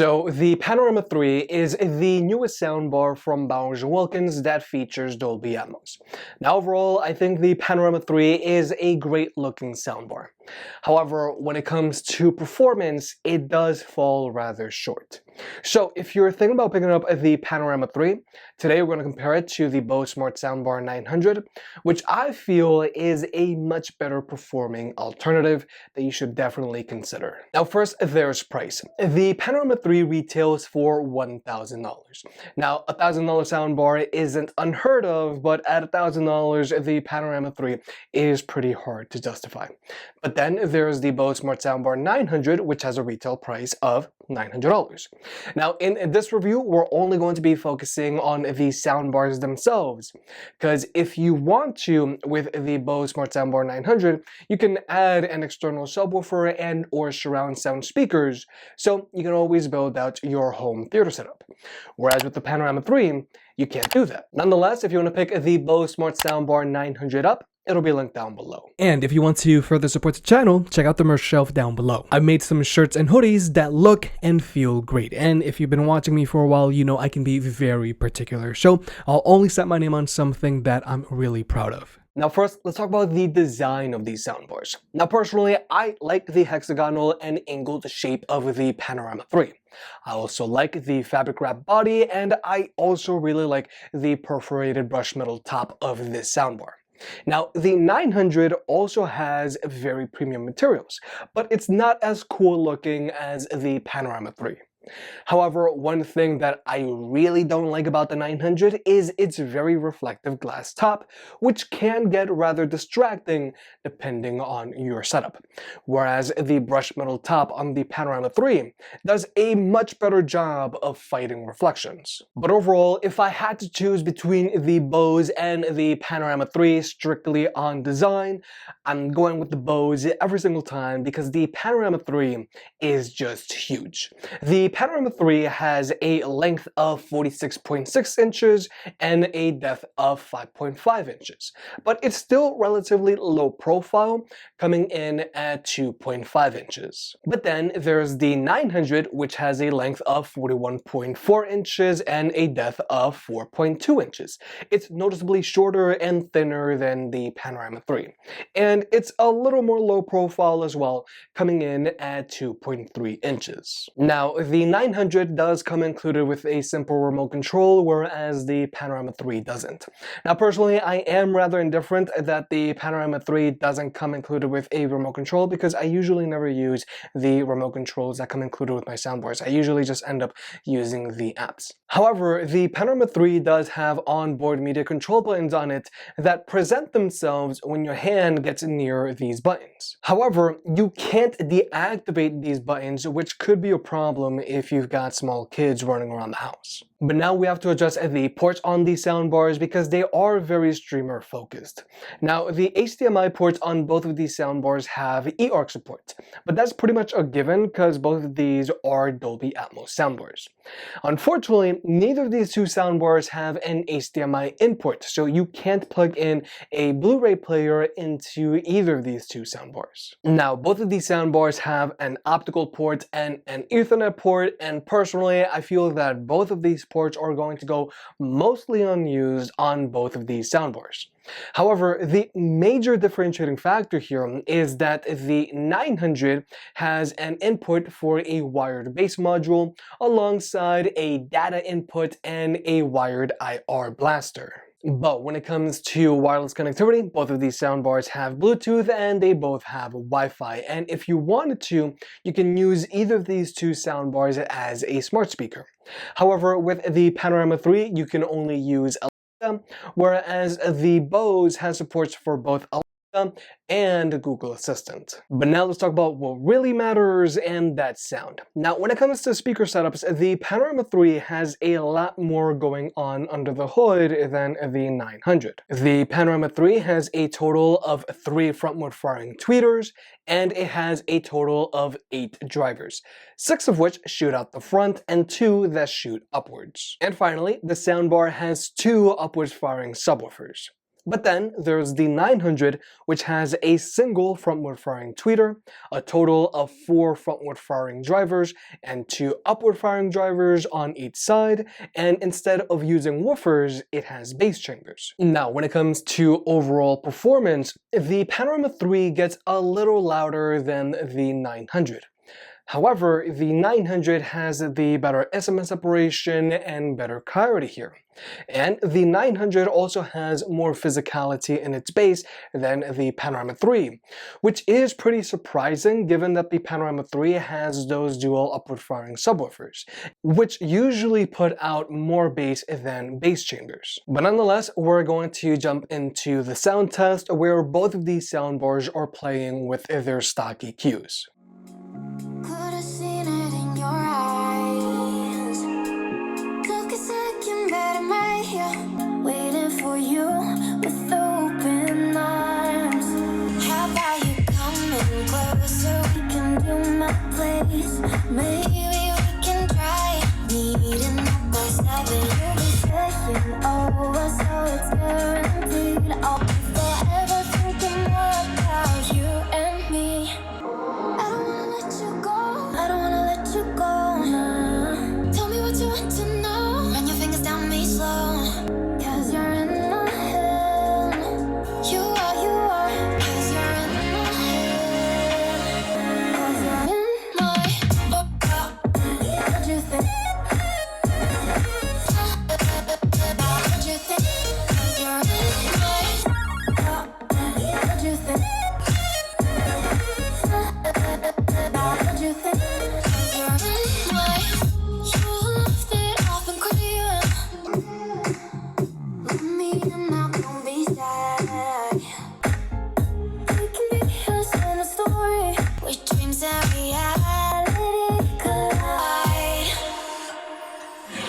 So the Panorama 3 is the newest soundbar from Bowers and Wilkins that features Dolby Atmos. Now overall, I think the Panorama 3 is a great looking soundbar. However, when it comes to performance, it does fall rather short. So if you're thinking about picking up the Panorama 3, today we're going to compare it to the Bose Smart Soundbar 900, which I feel is a much better performing alternative that you should definitely consider. Now first, there's price. The Panorama 3 retails for $1,000. Now a $1,000 soundbar isn't unheard of, but at $1,000 the Panorama 3 is pretty hard to justify. But then there's the Bose Smart Soundbar 900, which has a retail price of $900. Now in this review, we're only going to be focusing on the soundbars themselves, because if you want to, with the Bose Smart Soundbar 900, you can add an external subwoofer and or surround sound speakers, so you can always build out your home theater setup. Whereas with the Panorama 3, you can't do that. Nonetheless, if you want to pick the Bose Smart Soundbar 900 up, it'll be linked down below. And if you want to further support the channel, check out the merch shelf down below. I've made some shirts and hoodies that look and feel great. And if you've been watching me for a while, you know I can be very particular. So I'll only set my name on something that I'm really proud of. Now first, let's talk about the design of these soundbars. Now personally, I like the hexagonal and angled shape of the Panorama 3. I also like the fabric wrap body, and I also really like the perforated brush metal top of this soundbar. Now, the 900 also has very premium materials, but it's not as cool looking as the Panorama 3. However, one thing that I really don't like about the 900 is its very reflective glass top, which can get rather distracting depending on your setup. Whereas the brushed metal top on the Panorama 3 does a much better job of fighting reflections. But overall, if I had to choose between the Bose and the Panorama 3 strictly on design, I'm going with the Bose every single time because the Panorama 3 is just huge. The Panorama 3 has a length of 46.6 inches and a depth of 5.5 inches, but it's still relatively low profile, coming in at 2.5 inches. But then there's the 900, which has a length of 41.4 inches and a depth of 4.2 inches. It's noticeably shorter and thinner than the Panorama 3, and it's a little more low profile as well, coming in at 2.3 inches. Now, the 900 does come included with a simple remote control, whereas the Panorama 3 doesn't. Now personally, I am rather indifferent that the Panorama 3 doesn't come included with a remote control, because I usually never use the remote controls that come included with my soundbars. I usually just end up using the apps. However, the Panorama 3 does have onboard media control buttons on it that present themselves when your hand gets near these buttons. However, you can't deactivate these buttons, which could be a problem if you've got small kids running around the house. But now we have to adjust the ports on these soundbars because they are very streamer focused. Now the HDMI ports on both of these soundbars have eARC support, but that's pretty much a given because both of these are Dolby Atmos soundbars. Unfortunately, neither of these two soundbars have an HDMI input, so you can't plug in a Blu-ray player into either of these two soundbars. Now both of these soundbars have an optical port and an Ethernet port, and personally I feel that both of these ports are going to go mostly unused on both of these soundbars. However, the major differentiating factor here is that the 900 has an input for a wired bass module alongside a data input and a wired IR blaster. But when it comes to wireless connectivity, both of these soundbars have Bluetooth and they both have Wi-Fi. And if you wanted to, you can use either of these two soundbars as a smart speaker. However, with the Panorama 3, you can only use Alexa, whereas the Bose has supports for both Alexa and Google Assistant. But now let's talk about what really matters, and that's sound. Now when it comes to speaker setups, the Panorama 3 has a lot more going on under the hood than the 900. The Panorama 3 has a total of 3 front-mode firing tweeters, and it has a total of 8 drivers, 6 of which shoot out the front and 2 that shoot upwards. And finally, the soundbar has 2 upwards firing subwoofers. But then there's the 900, which has a single frontward-firing tweeter, a total of 4 frontward-firing drivers, and 2 upward-firing drivers on each side, and instead of using woofers, it has bass chambers. Now, when it comes to overall performance, the Panorama 3 gets a little louder than the 900. However, the 900 has the better instrument separation and better clarity here. And the 900 also has more physicality in its bass than the Panorama 3, which is pretty surprising given that the Panorama 3 has those dual upward-firing subwoofers, which usually put out more bass than bass chambers. But nonetheless, we're going to jump into the sound test where both of these soundbars are playing with their stock EQs. Could've seen it in your eyes. Took a second, but I'm right here, waiting for you with open arms. How about you coming closer? We can do my place. Maybe we can try meeting up by 7. You'll be saying over, so it's guaranteed. I'll be forever thinking more about you and me. I don't wanna let you go. I don't wanna let you go. Nah. Tell me what you want to know. Run your fingers down me slow. 'Cause you're in my head. You are. 'Cause you're in my head. 'Cause you're in my What'd you think? What'd you think? 'Cause you're in my What'd you think? What'd you think? 'Cause you're in my You left it off and clear. Let me in now, don't be sad. We can be us in a story where dreams and reality collide.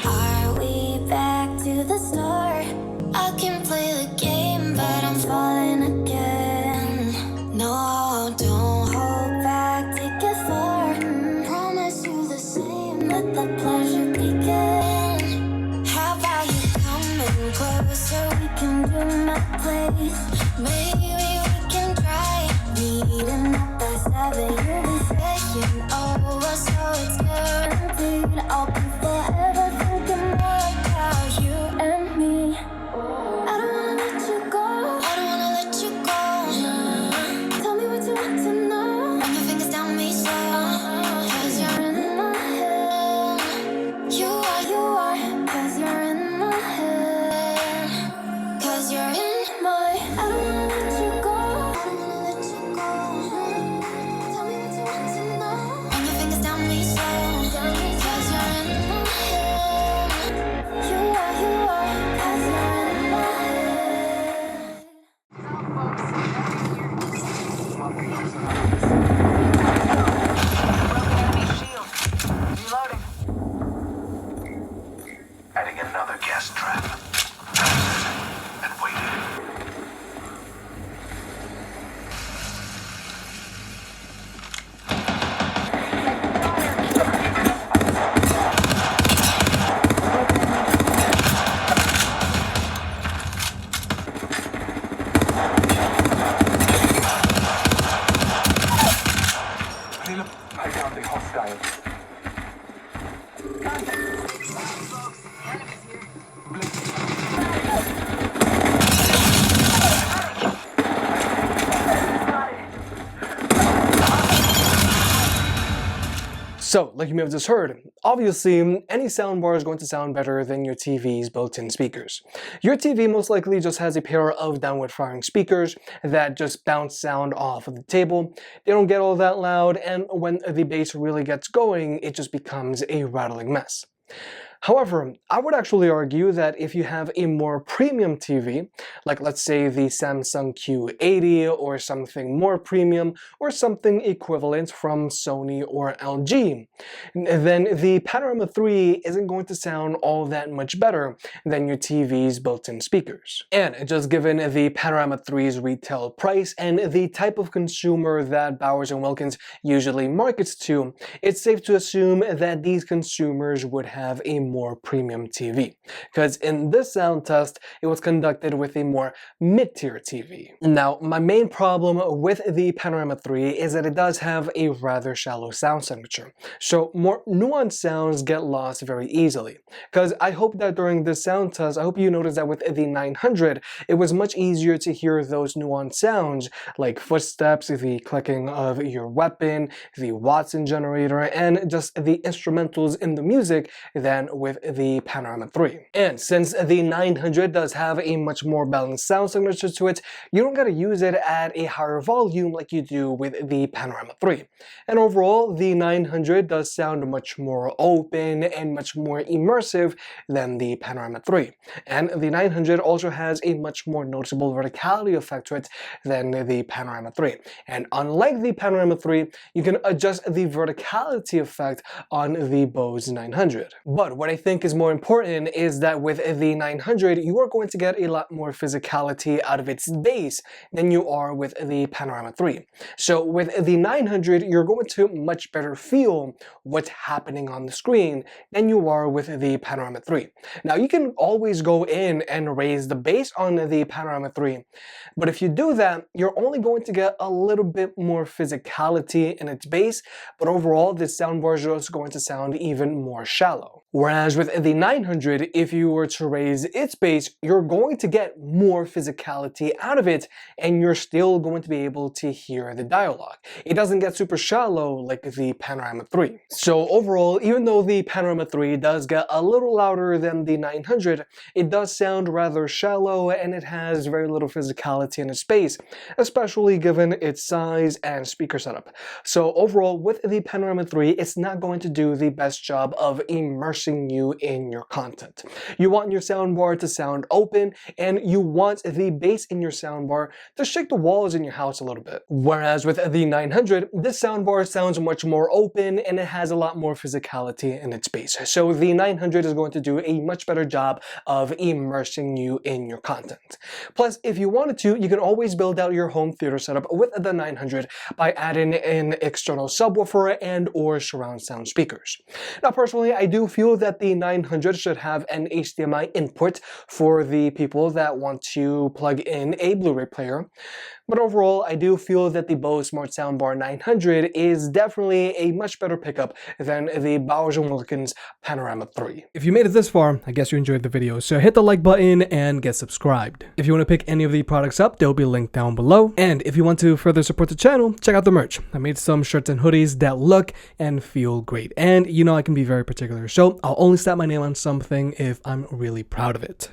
Are we back to the start? I can play the game, but I'm falling again. No, don't hold back, take it far. Promise you the same, let the pleasure begin. How about you coming closer? We can do my place. Maybe we can try meeting up by 7. You'll be saying over, so it's guaranteed. I'll be forever thinking more about you and me. I don't wanna let you go. I don't wanna let you go. Nah. Tell me what you want to know. Run your fingers down me slow. 'Cause you're in my head. You are. 'Cause you're in my head. 'Cause you're in my I don't wanna let you go. I don't wanna let you go. Tell me what you want to know. Run your fingers down me slow. 'Cause you're in my head. You are. 'Cause you're in my head. Adding another gas trap. And waiting. I found the hostile. So, like you may have just heard, obviously, any soundbar is going to sound better than your TV's built-in speakers. Your TV most likely just has a pair of downward-firing speakers that just bounce sound off of the table. They don't get all that loud, and when the bass really gets going, it just becomes a rattling mess. However, I would actually argue that if you have a more premium TV, like let's say the Samsung Q80 or something more premium or something equivalent from Sony or LG, then the Panorama 3 isn't going to sound all that much better than your TV's built-in speakers. And just given the Panorama 3's retail price and the type of consumer that Bowers and Wilkins usually markets to, it's safe to assume that these consumers would have a more premium TV. Because in this sound test, it was conducted with a more mid-tier TV. Now, my main problem with the Panorama 3 is that it does have a rather shallow sound signature, so more nuanced sounds get lost very easily. Because I hope that during this sound test, I hope you noticed that with the 900, it was much easier to hear those nuanced sounds like footsteps, the clicking of your weapon, the Watson generator, and just the instrumentals in the music than with the Panorama 3. And since the 900 does have a much more balanced sound signature to it, you don't gotta use it at a higher volume like you do with the Panorama 3. And overall, the 900 does sound much more open and much more immersive than the Panorama 3. And the 900 also has a much more noticeable verticality effect to it than the Panorama 3. And unlike the Panorama 3, you can adjust the verticality effect on the Bose 900. But what I think is more important is that with the 900, you are going to get a lot more physicality out of its bass than you are with the Panorama 3. So with the 900, you're going to much better feel what's happening on the screen than you are with the Panorama 3. Now, you can always go in and raise the bass on the Panorama 3, but if you do that, you're only going to get a little bit more physicality in its bass, but overall, this soundbar is just going to sound even more shallow. Whereas with the 900, if you were to raise its bass, you're going to get more physicality out of it, and you're still going to be able to hear the dialogue. It doesn't get super shallow like the Panorama 3. So overall, even though the Panorama 3 does get a little louder than the 900, it does sound rather shallow and it has very little physicality in its bass, especially given its size and speaker setup. So overall, with the Panorama 3, it's not going to do the best job of immersing you in your content. You want your soundbar to sound open, and you want the bass in your soundbar to shake the walls in your house a little bit. Whereas with the 900, this soundbar sounds much more open and it has a lot more physicality in its bass. So the 900 is going to do a much better job of immersing you in your content. Plus, if you wanted to, you can always build out your home theater setup with the 900 by adding an external subwoofer and or surround sound speakers. Now, personally, I do feel that the 900 should have an HDMI input for the people that want to plug in a Blu-ray player. But overall, I do feel that the Bose Smart Soundbar 900 is definitely a much better pickup than the Bowers and Wilkins Panorama 3. If you made it this far, I guess you enjoyed the video, so hit the like button and get subscribed. If you want to pick any of the products up, they'll be linked down below. And if you want to further support the channel, check out the merch. I made some shirts and hoodies that look and feel great. And you know I can be very particular, so I'll only slap my name on something if I'm really proud of it.